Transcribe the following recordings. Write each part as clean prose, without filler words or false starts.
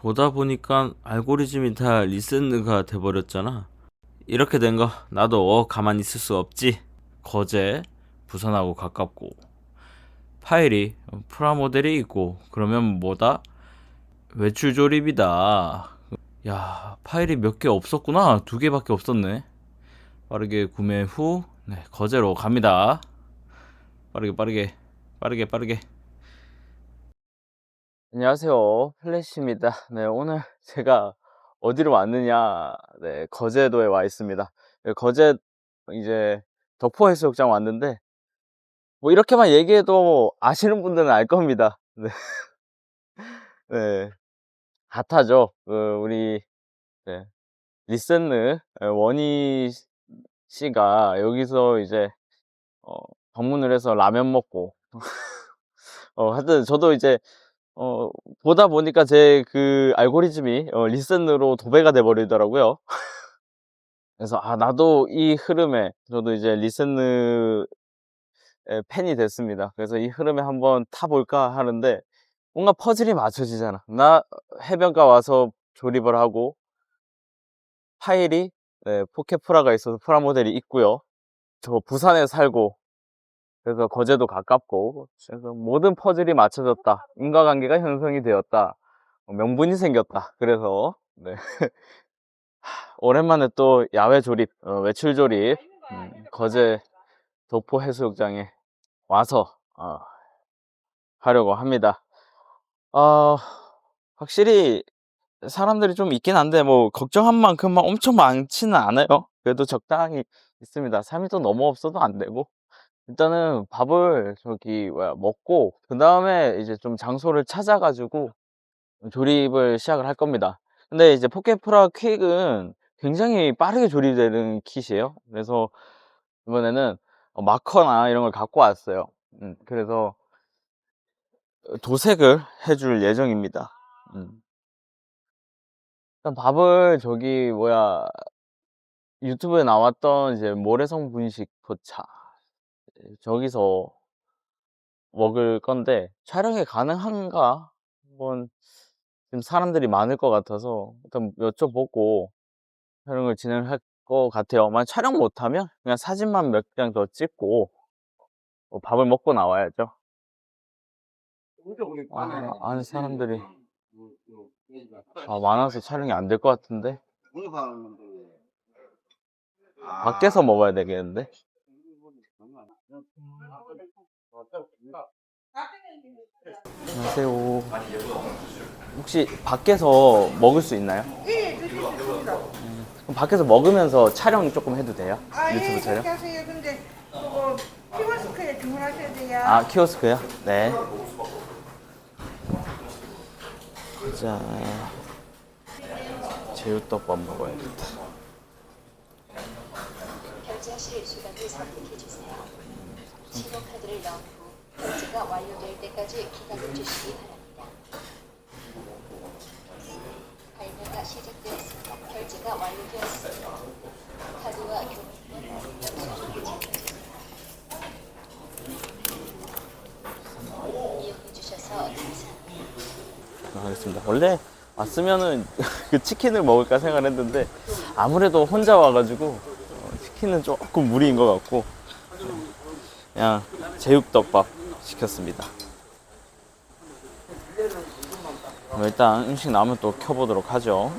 보다 보니까 알고리즘이 다 리센느가 돼버렸잖아. 이렇게 된 거 나도 가만히 있을 수 없지. 거제 부산하고 가깝고 파일이 프라모델이 있고 그러면 뭐다? 외출 조립이다. 야, 파일이 몇 개 없었구나. 두 개밖에 없었네. 빠르게 구매 후 거제로 갑니다. 빠르게 빠르게 빠르게 빠르게. 안녕하세요, 플래시입니다. 네, 오늘 제가 어디로 왔느냐, 거제도에 와 있습니다. 거제 이제 덕포해수욕장 왔는데 뭐 이렇게만 얘기해도 아시는 분들은 알 겁니다. 네, 네, 핫하죠. 우리 리센느 원희 씨가 여기서 이제 어, 방문을 해서 라면 먹고 하여튼 저도 이제 어, 보다 보니까 제 그 알고리즘이 리센으로 도배가 돼 버리더라고요. 그래서 나도 이 흐름에 저도 이제 리센느의 팬이 됐습니다. 그래서 이 흐름에 한번 타 볼까 하는데 뭔가 퍼즐이 맞춰지잖아. 나 해변가 와서 조립을 하고 파일이 포켓프라가 있어서 프라모델이 있고요. 저 부산에 살고 그래서 거제도 가깝고 그래서 모든 퍼즐이 맞춰졌다. 인과관계가 형성이 되었다. 명분이 생겼다. 그래서 오랜만에 또 야외 조립, 외출 조립, 거제 도포 해수욕장에 와서 하려고 합니다. 어, 확실히 사람들이 좀 있긴 한데 뭐 걱정한 만큼만 엄청 많지는 않아요. 그래도 적당히 있습니다. 3일 너무 없어도 안 되고 일단은 밥을 저기 뭐야 먹고 그 다음에 이제 좀 장소를 찾아가지고 조립을 시작을 할 겁니다. 근데 이제 포켓프라 퀵은 굉장히 빠르게 조립되는 킷이에요. 그래서 이번에는 마커나 이런 걸 갖고 왔어요. 그래서 도색을 해줄 예정입니다. 일단 밥을 저기 뭐야 유튜브에 나왔던 이제 모래성 분식 포차 저기서 먹을 건데 촬영이 가능한가? 한번 지금 사람들이 많을 것 같아서 일단 여쭤보고 촬영을 진행할 것 같아요. 만약 촬영 못하면 그냥 사진만 몇 장 더 찍고 밥을 먹고 나와야죠. 안에 사람들이 많아서 촬영이 안 될 것 같은데 밖에서 먹어야 되겠는데. 안녕하세요. 혹시 밖에서 먹을 수 있나요? 예, 드실 수 있습니다. 그럼 밖에서 먹으면서 촬영 조금 해도 돼요? 예, 유튜브 촬영? 그렇게 하세요. 근데 그거 키워스크에 주문하셔야 돼요. 키오스크요? 네. 자, 제육덮밥 먹어야겠다. 결제하실 수단을 선택해 주세요. 신용카드를 넣은 후 결제가 완료될 때까지 기다려 주시기 바랍니다. 발매가 시작되었습니다. 결제가 완료되었습니다. 카드와 교통카드 영수증을 챙겨주세요. 이용해 주셔서 감사합니다. 하겠습니다. 원래 왔으면은 그 치킨을 먹을까 생각을 했는데 아무래도 혼자 와가지고 치킨은 조금 무리인 것 같고 그냥 제육덮밥 시켰습니다. 일단 음식 나오면 또 켜보도록 하죠.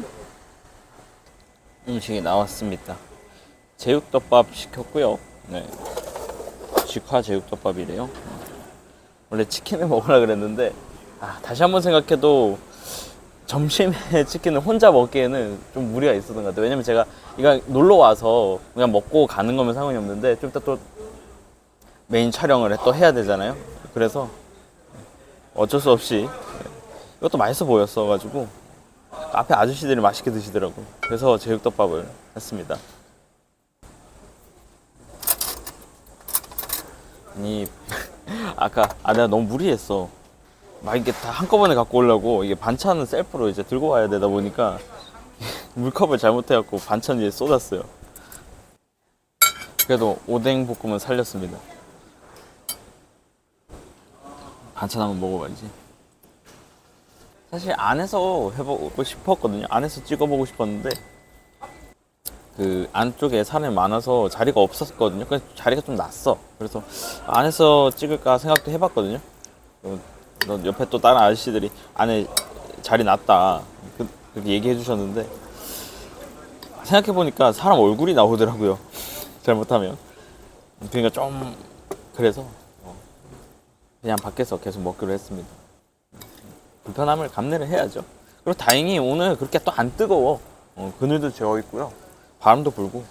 음식이 나왔습니다. 제육덮밥 시켰고요. 네, 직화 제육덮밥이래요. 원래 치킨을 먹으라 그랬는데 다시 한번 생각해도 점심에 치킨을 혼자 먹기에는 좀 무리가 있었던 것 같아요. 왜냐면 제가 이거 놀러 와서 그냥 먹고 가는 거면 상관이 없는데 좀 이따 또 메인 촬영을 또 해야 되잖아요. 그래서 어쩔 수 없이 이것도 맛있어 보였어 가지고 앞에 아저씨들이 맛있게 드시더라고요. 그래서 제육덮밥을 했습니다. 아니 아까 내가 너무 무리했어. 막 이게 다 한꺼번에 갖고 오려고 이게 반찬은 셀프로 이제 들고 와야 되다 보니까 물컵을 잘못해갖고 반찬 위에 쏟았어요. 그래도 오뎅 볶음은 살렸습니다. 반찬 한번 먹어봐야지. 사실 안에서 해보고 싶었거든요. 안에서 찍어보고 싶었는데 그 안쪽에 사람이 많아서 자리가 없었거든요. 그래서 자리가 좀 났어. 그래서 안에서 찍을까 생각도 해봤거든요. 너 옆에 또 다른 아저씨들이 안에 자리 났다 그렇게 얘기해 주셨는데 생각해보니까 사람 얼굴이 나오더라고요. 잘못하면. 그러니까 좀 그래서 그냥 밖에서 계속 먹기로 했습니다. 불편함을 감내를 해야죠. 그리고 다행히 오늘 그렇게 또 안 뜨거워. 그늘도 재워 있고요. 바람도 불고.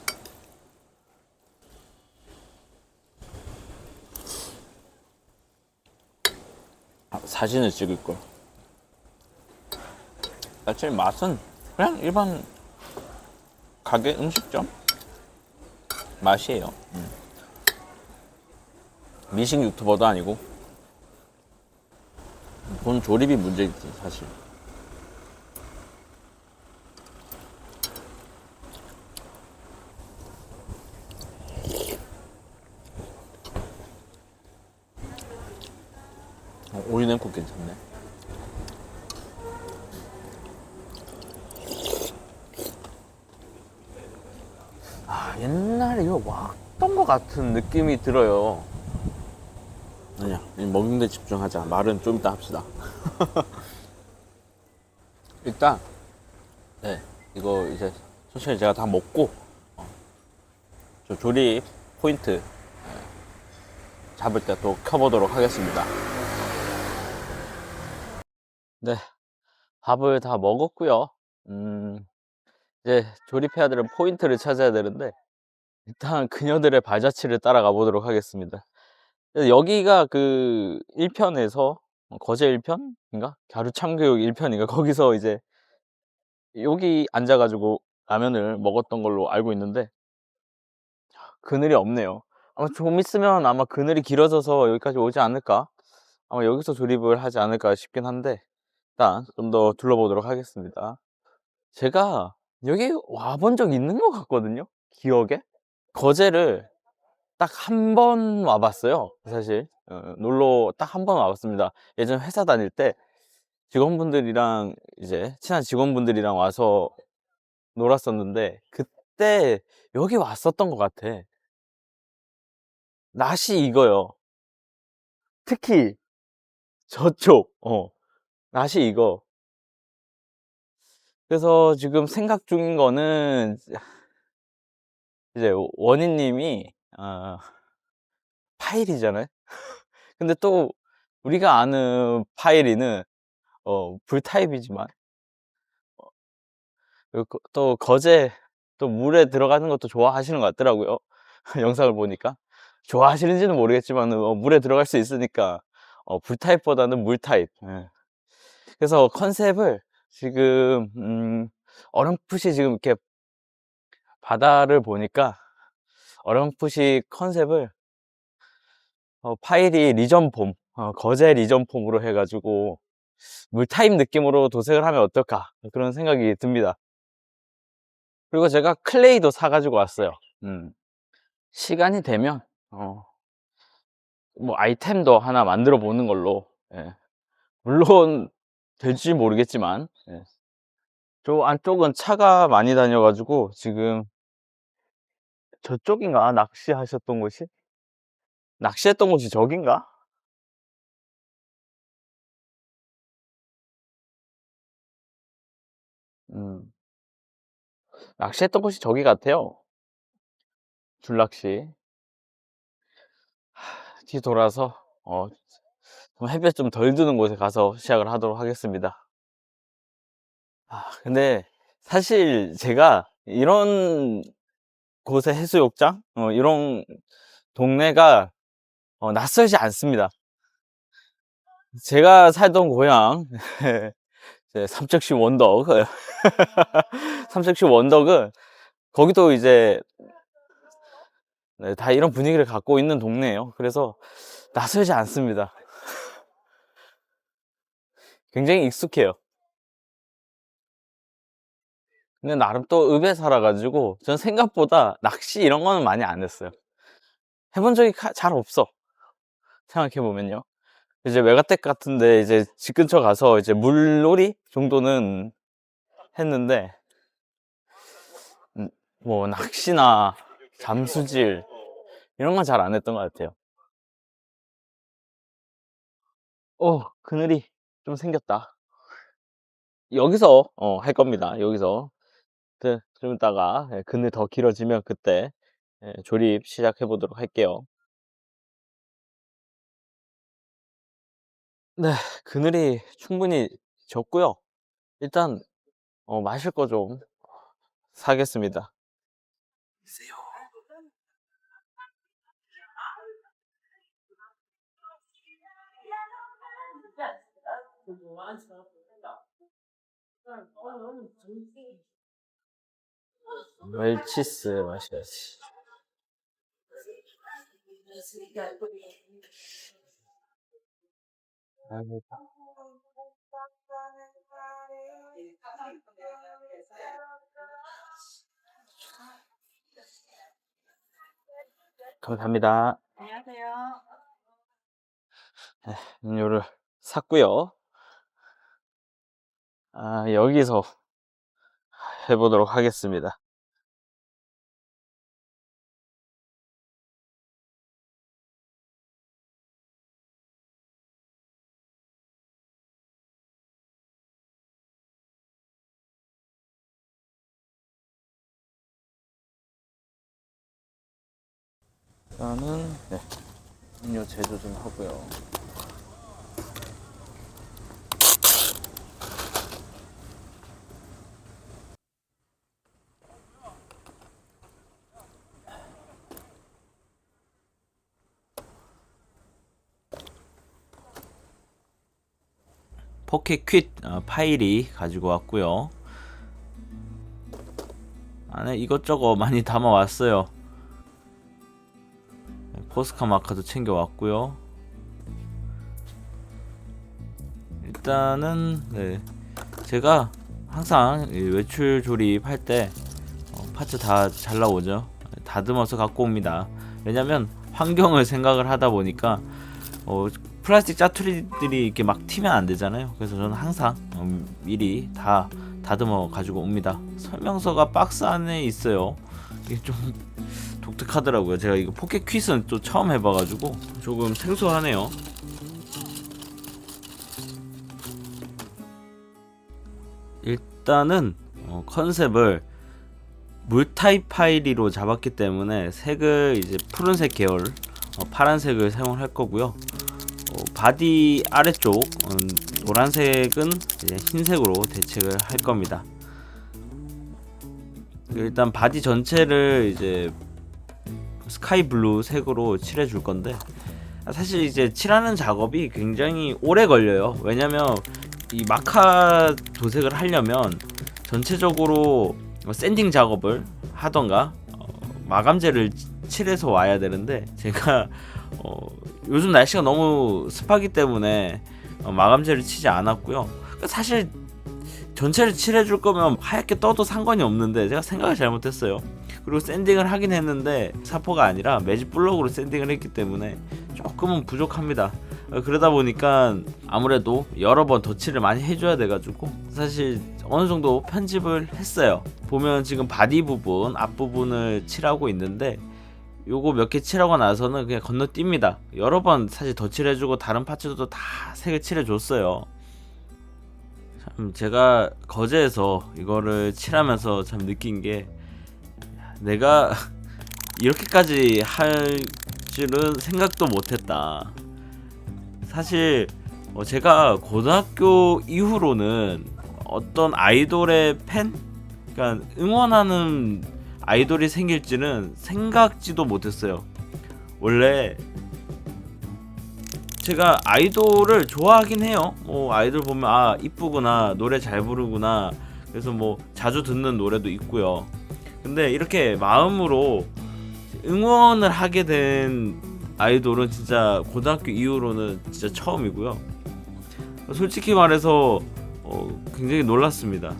사진을 찍을 걸. 사실 맛은 그냥 일반 가게 음식점 맛이에요. 미식 유튜버도 아니고 본 조립이 문제지 사실. 오이 냉국 괜찮네. 아 옛날에 이거 왔던 것 같은 느낌이 들어요. 아니야, 먹는 데 집중하자. 말은 좀 이따 합시다. 일단 네, 이거 이제 천천히 제가 다 먹고 저 조립 포인트 잡을 때 또 켜보도록 하겠습니다. 네, 밥을 다 먹었고요. 이제 조립해야 되는 포인트를 찾아야 되는데 일단 그녀들의 발자취를 따라가 보도록 하겠습니다. 여기가 그 1편에서 거제 1편인가? 갸루참교육 1편인가? 거기서 이제 여기 앉아가지고 라면을 먹었던 걸로 알고 있는데 그늘이 없네요. 아마 좀 있으면 아마 그늘이 길어져서 여기까지 오지 않을까? 아마 여기서 조립을 하지 않을까 싶긴 한데 일단 좀 더 둘러보도록 하겠습니다. 제가 여기 와본 적 있는 것 같거든요? 기억에? 거제를 딱 한 번 와봤어요. 사실 놀러 딱 한 번 와봤습니다. 예전 회사 다닐 때 직원분들이랑 이제 친한 직원분들이랑 와서 놀았었는데 그때 여기 왔었던 것 같아. 낯이 익어요. 특히 저쪽 낯이 익어. 그래서 지금 생각 중인 거는 이제 원희님이 파일이잖아요. 근데 또 우리가 아는 파일이는 불타입이지만 또 거제 또 물에 들어가는 것도 좋아하시는 것 같더라고요. 영상을 보니까 좋아하시는지는 모르겠지만 물에 들어갈 수 있으니까 불타입보다는 물타입. 예. 그래서 컨셉을 지금 어렴풋이 지금 이렇게 바다를 보니까 어렴풋이 컨셉을 파일이 리전폼 거제 리전폼으로 해가지고 물타입 느낌으로 도색을 하면 어떨까 그런 생각이 듭니다. 그리고 제가 클레이도 사가지고 왔어요. 시간이 되면 뭐 아이템도 하나 만들어 보는 걸로. 예. 물론 될지 모르겠지만 저 안쪽은 차가 많이 다녀가지고 지금 저쪽인가 낚시하셨던 곳이? 낚시했던 곳이 저긴가? 음, 낚시했던 곳이 저기 같아요. 줄낚시. 뒤돌아서 좀 햇볕 좀 덜 드는 곳에 가서 시작을 하도록 하겠습니다. 근데 사실 제가 이런 곳의 해수욕장 이런 동네가 낯설지 않습니다. 제가 살던 고향 이제 삼척시 원덕 삼척시 원덕은 거기도 이제 다 이런 분위기를 갖고 있는 동네예요. 그래서 낯설지 않습니다. 굉장히 익숙해요. 근데 나름 또 읍에 살아가지고 전 생각보다 낚시 이런 거는 많이 안 했어요. 해본 적이 잘 없어. 생각해보면요. 이제 메가텍 같은데 이제 집 근처 가서 이제 물놀이 정도는 했는데, 뭐 낚시나 잠수질 이런 건 잘 안 했던 것 같아요. 그늘이 좀 생겼다. 여기서 할 겁니다. 여기서 좀 이따가 그늘 더 길어지면 그때 조립 시작해 보도록 할게요. 네, 그늘이 충분히 졌고요. 일단 마실 거 좀 사겠습니다. 웰치스 마셔야지. 아이고, 감사합니다. 안녕하세요. 음료를 샀고요. 여기서 해보도록 하겠습니다. 일단은 음료 제조 좀 하고요. 포켓 퀵 파일이 가지고 왔고요. 안에 이것저것 많이 담아 왔어요. 포스카 마카도 챙겨 왔고요. 일단은 제가 항상 외출 조립할 때 파츠 다 잘 나오죠. 다듬어서 갖고 옵니다. 왜냐면 환경을 생각을 하다 보니까 플라스틱 짜투리들이 이렇게 막 튀면 안 되잖아요. 그래서 저는 항상 미리 다 다듬어 가지고 옵니다. 설명서가 박스 안에 있어요. 이게 좀 독특하더라고요. 제가 이거 포켓 퀴즈는 또 처음 해봐가지고 조금 생소하네요. 일단은 컨셉을 물타입 파이리로 잡았기 때문에 색을 이제 푸른색 계열, 파란색을 사용할 거고요. 바디 아래쪽 노란색은 이제 흰색으로 대체를 할 겁니다. 일단 바디 전체를 이제 스카이 블루 색으로 칠해 줄 건데, 사실 이제 칠하는 작업이 굉장히 오래 걸려요. 왜냐면 이 마카 도색을 하려면 전체적으로 샌딩 작업을 하던가 마감제를 칠해서 와야 되는데, 제가 요즘 날씨가 너무 습하기 때문에 마감제를 치지 않았고요. 사실 전체를 칠해줄 거면 하얗게 떠도 상관이 없는데 제가 생각을 잘못했어요. 그리고 샌딩을 하긴 했는데 사포가 아니라 매직 블럭으로 샌딩을 했기 때문에 조금은 부족합니다. 그러다 보니까 아무래도 여러 번 덧칠을 많이 해줘야 돼가지고 사실 어느 정도 편집을 했어요. 보면 지금 바디 부분, 앞부분을 칠하고 있는데 요거 몇 개 칠하고 나서는 그냥 건너뜁니다. 여러 번 사실 덧칠해주고 다른 파츠도 다 색을 칠해줬어요. 참 제가 거제에서 이거를 칠하면서 참 느낀 게, 내가 이렇게까지 할 줄은 생각도 못했다. 사실 제가 고등학교 이후로는 어떤 아이돌의 팬? 그러니까 응원하는 아이돌이 생길지는 생각지도 못했어요. 원래 제가 아이돌을 좋아하긴 해요. 아이돌 보면 이쁘구나, 노래 잘 부르구나, 그래서 뭐 자주 듣는 노래도 있고요. 근데 이렇게 마음으로 응원을 하게 된 아이돌은 진짜 고등학교 이후로는 진짜 처음이고요. 솔직히 말해서 굉장히 놀랐습니다.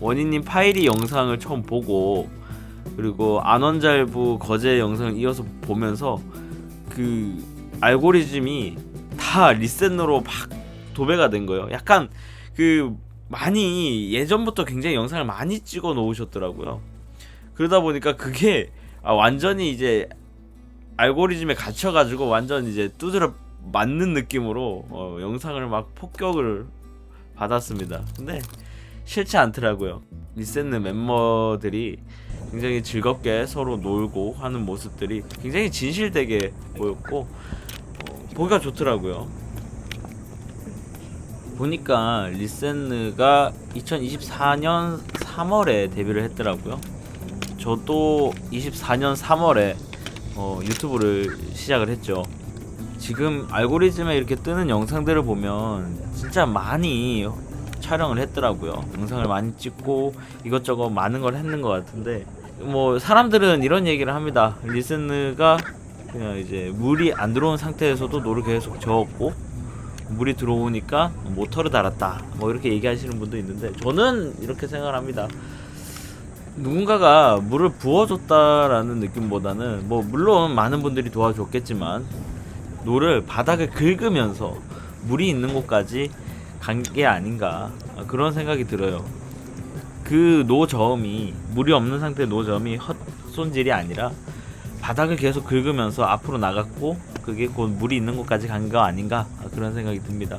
원희님 파이리 영상을 처음 보고, 그리고 안원잘부 거제 영상을 이어서 보면서 그 알고리즘이 다 리센으로 막 도배가 된 거예요. 약간 그 많이 예전부터 굉장히 영상을 많이 찍어 놓으셨더라고요. 그러다 보니까 그게 완전히 이제 알고리즘에 갇혀가지고 완전 이제 두드려 맞는 느낌으로 영상을 막 폭격을 받았습니다. 근데 싫지 않더라고요. 리센느 멤버들이 굉장히 즐겁게 서로 놀고 하는 모습들이 굉장히 진실되게 보였고 보기가 좋더라고요. 보니까 리센느가 2024년 3월에 데뷔를 했더라고요. 저도 24년 3월에 유튜브를 시작을 했죠. 지금 알고리즘에 이렇게 뜨는 영상들을 보면 진짜 많이 촬영을 했더라고요. 영상을 많이 찍고 이것저것 많은 걸 했는 것 같은데, 뭐 사람들은 이런 얘기를 합니다. 리센느가 그냥 이제 물이 안 들어온 상태에서도 노를 계속 저었고 물이 들어오니까 모터를 달았다, 뭐 이렇게 얘기하시는 분도 있는데, 저는 이렇게 생각을 합니다. 누군가가 물을 부어줬다라는 느낌보다는, 뭐 물론 많은 분들이 도와줬겠지만 노를 바닥을 긁으면서 물이 있는 곳까지 간 게 아닌가, 그런 생각이 들어요. 그 노저음이, 물이 없는 상태의 노저음이 헛손질이 아니라 바닥을 계속 긁으면서 앞으로 나갔고 그게 곧 물이 있는 곳까지 간 거 아닌가, 그런 생각이 듭니다.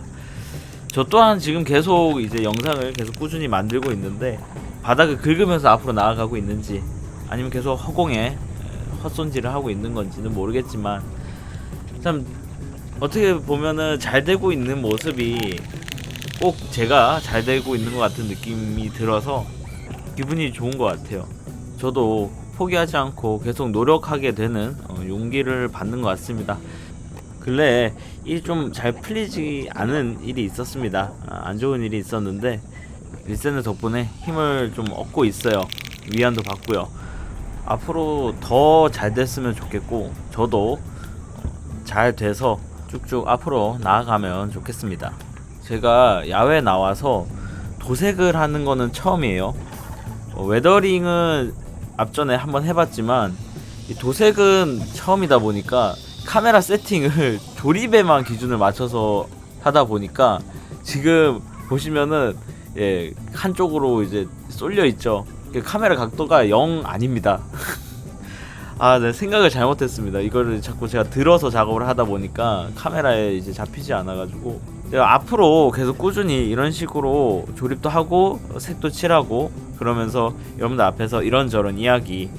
저 또한 지금 계속 이제 영상을 계속 꾸준히 만들고 있는데 바닥을 긁으면서 앞으로 나아가고 있는지 아니면 계속 허공에 헛손질을 하고 있는 건지는 모르겠지만, 참 어떻게 보면은 잘 되고 있는 모습이 꼭 제가 잘 되고 있는 것 같은 느낌이 들어서 기분이 좋은 것 같아요. 저도 포기하지 않고 계속 노력하게 되는 용기를 받는 것 같습니다. 근래에 일이 좀 잘 풀리지 않은 일이 있었습니다. 안 좋은 일이 있었는데 리센느 덕분에 힘을 좀 얻고 있어요. 위안도 받고요. 앞으로 더 잘 됐으면 좋겠고 저도 잘 돼서 쭉쭉 앞으로 나아가면 좋겠습니다. 제가 야외 나와서 도색을 하는 거는 처음이에요. 웨더링은 앞전에 한번 해봤지만 이 도색은 처음이다 보니까 카메라 세팅을 조립에만 기준을 맞춰서 하다 보니까 지금 보시면은 한쪽으로 이제 쏠려 있죠. 카메라 각도가 0 아닙니다. 네, 생각을 잘못했습니다. 이거를 자꾸 제가 들어서 작업을 하다 보니까 카메라에 이제 잡히지 않아가지고, 제가 앞으로 계속 꾸준히 이런 식으로 조립도 하고 색도 칠하고 그러면서 여러분들 앞에서 이런저런 이야기,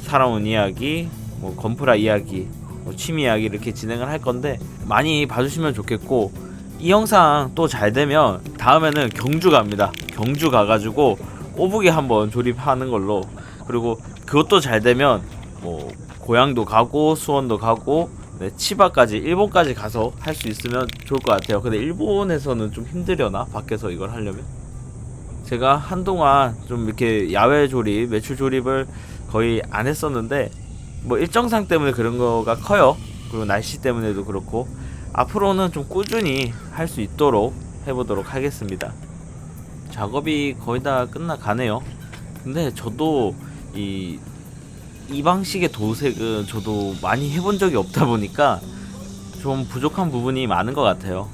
살아온 이야기, 뭐 건프라 이야기, 뭐 취미 이야기 이렇게 진행을 할 건데 많이 봐주시면 좋겠고, 이 영상 또 잘 되면 다음에는 경주 갑니다. 경주 가가지고 오브기 한번 조립하는 걸로, 그리고 그것도 잘 되면 뭐 고향도 가고 수원도 가고 치바까지, 일본까지 가서 할 수 있으면 좋을 것 같아요. 근데 일본에서는 좀 힘들려나? 밖에서 이걸 하려면? 제가 한동안 좀 이렇게 야외 조립, 매출 조립을 거의 안 했었는데 뭐 일정상 때문에 그런 거가 커요. 그리고 날씨 때문에도 그렇고, 앞으로는 좀 꾸준히 할 수 있도록 해보도록 하겠습니다. 작업이 거의 다 끝나가네요. 근데 저도 이 방식의 도색은 저도 많이 해본 적이 없다 보니까 좀 부족한 부분이 많은 것 같아요.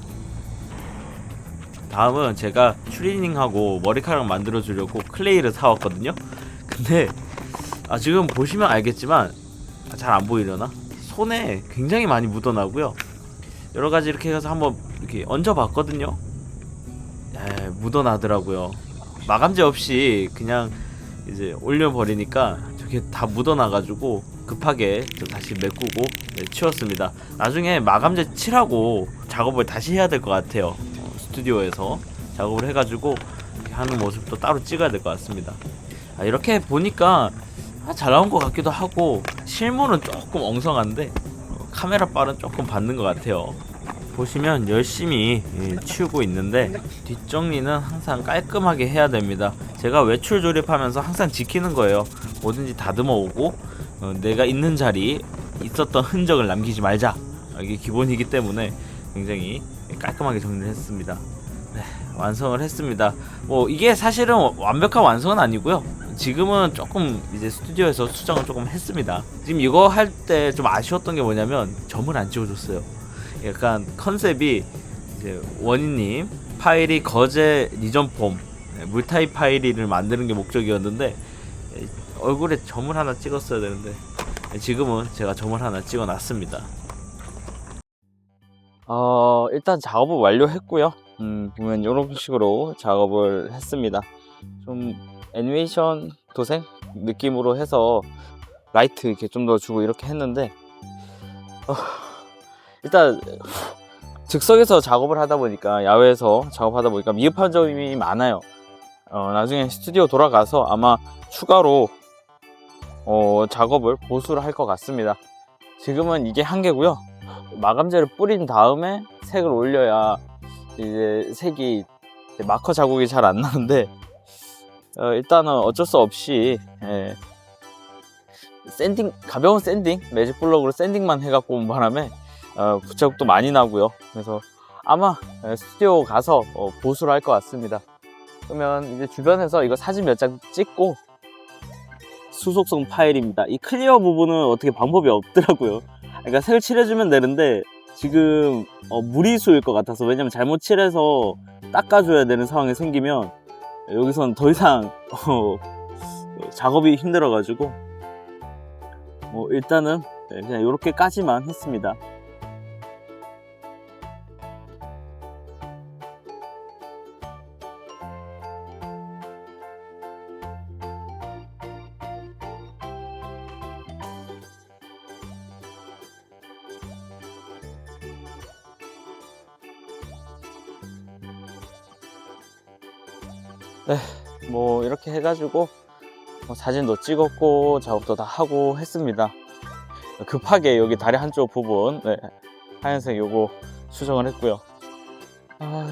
다음은 제가 추리닝하고 머리카락 만들어 주려고 클레이를 사왔거든요. 근데 지금 보시면 알겠지만 잘 안 보이려나? 손에 굉장히 많이 묻어나고요. 여러가지 이렇게 해서 한번 이렇게 얹어 봤거든요. 묻어나더라고요. 마감재 없이 그냥 이제 올려버리니까 저게 다 묻어나가지고 급하게 다시 메꾸고 치웠습니다. 나중에 마감재 칠하고 작업을 다시 해야 될 것 같아요. 스튜디오에서 작업을 해가지고 하는 모습도 따로 찍어야 될 것 같습니다. 이렇게 보니까 잘 나온 것 같기도 하고, 실물은 조금 엉성한데 카메라 빨은 조금 받는 것 같아요. 보시면 열심히 치우고 있는데 뒷정리는 항상 깔끔하게 해야 됩니다. 제가 외출 조립하면서 항상 지키는 거예요. 뭐든지 다듬어 오고 내가 있는 자리 있었던 흔적을 남기지 말자, 이게 기본이기 때문에 굉장히 깔끔하게 정리를 했습니다. 완성을 했습니다. 뭐 이게 사실은 완벽한 완성은 아니고요. 지금은 조금 이제 스튜디오에서 수정을 조금 했습니다. 지금 이거 할 때 좀 아쉬웠던 게 뭐냐면 점을 안 찍어줬어요. 약간 컨셉이 이제 원희님 파이리 거제 리전폼 물타입 파이리를 만드는 게 목적이었는데 얼굴에 점을 하나 찍었어야 되는데 지금은 제가 점을 하나 찍어 놨습니다. 일단 작업을 완료했고요. 보면 이런 식으로 작업을 했습니다. 좀 애니메이션 도생 느낌으로 해서 라이트 이렇게 좀 더 주고 이렇게 했는데 일단 즉석에서 작업을 하다 보니까 야외에서 작업하다 보니까 미흡한 점이 많아요. 나중에 스튜디오 돌아가서 아마 추가로 작업을 보수를 할 것 같습니다. 지금은 이게 한계고요. 마감제를 뿌린 다음에 색을 올려야 이제 색이 마커 자국이 잘 안 나는데 일단은 어쩔 수 없이 샌딩, 가벼운 샌딩, 매직 블럭으로 샌딩만 해갖고 온 바람에 부착도 많이 나고요. 그래서 아마 스튜디오 가서 보수를 할 것 같습니다. 그러면 이제 주변에서 이거 사진 몇 장 찍고 수속성 파일입니다. 이 클리어 부분은 어떻게 방법이 없더라고요. 그러니까 색을 칠해주면 되는데 지금 무리수일 것 같아서, 왜냐면 잘못 칠해서 닦아줘야 되는 상황이 생기면 여기선 더 이상 작업이 힘들어가지고 일단은 그냥 이렇게까지만 했습니다. 네, 뭐 이렇게 해가지고 사진도 찍었고 작업도 다 하고 했습니다. 급하게 여기 다리 한쪽 부분 하얀색 요거 수정을 했고요.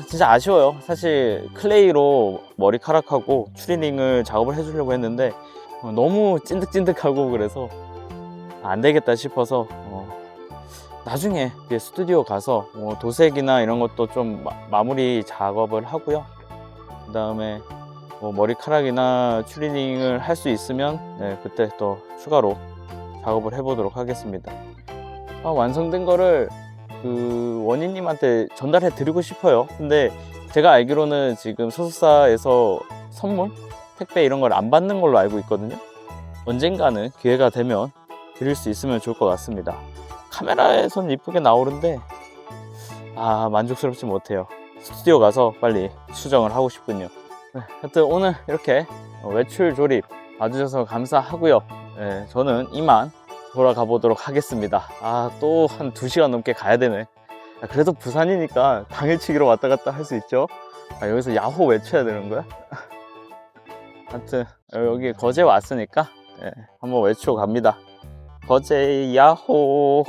진짜 아쉬워요. 사실 클레이로 머리카락하고 추리닝을 작업을 해주려고 했는데 너무 찐득찐득하고 그래서 안 되겠다 싶어서 나중에 스튜디오 가서 도색이나 이런 것도 좀 마무리 작업을 하고요. 그 다음에 머리카락이나 추리닝을 할 수 있으면 그때 또 추가로 작업을 해보도록 하겠습니다. 완성된 거를 그 원희님한테 전달해 드리고 싶어요. 근데 제가 알기로는 지금 소속사에서 선물, 택배 이런 걸 안 받는 걸로 알고 있거든요. 언젠가는 기회가 되면 드릴 수 있으면 좋을 것 같습니다. 카메라에선 이쁘게 나오는데 만족스럽지 못해요. 스튜디오 가서 빨리 수정을 하고 싶군요. 하여튼 오늘 이렇게 외출 조립 봐주셔서 감사하고요. 저는 이만 돌아가 보도록 하겠습니다. 또 한 2시간 넘게 가야 되네. 그래도 부산이니까 당일치기로 왔다 갔다 할 수 있죠. 여기서 야호 외쳐야 되는 거야? 하여튼 여기 거제 왔으니까 한번 외치고 갑니다. 거제 야호.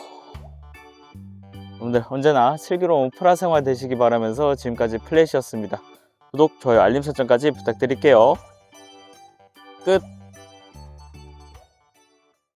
여러분들 언제나 슬기로운 프라 생활 되시기 바라면서 지금까지 플래시였습니다. 구독, 좋아요, 알림 설정까지 부탁드릴게요. 끝.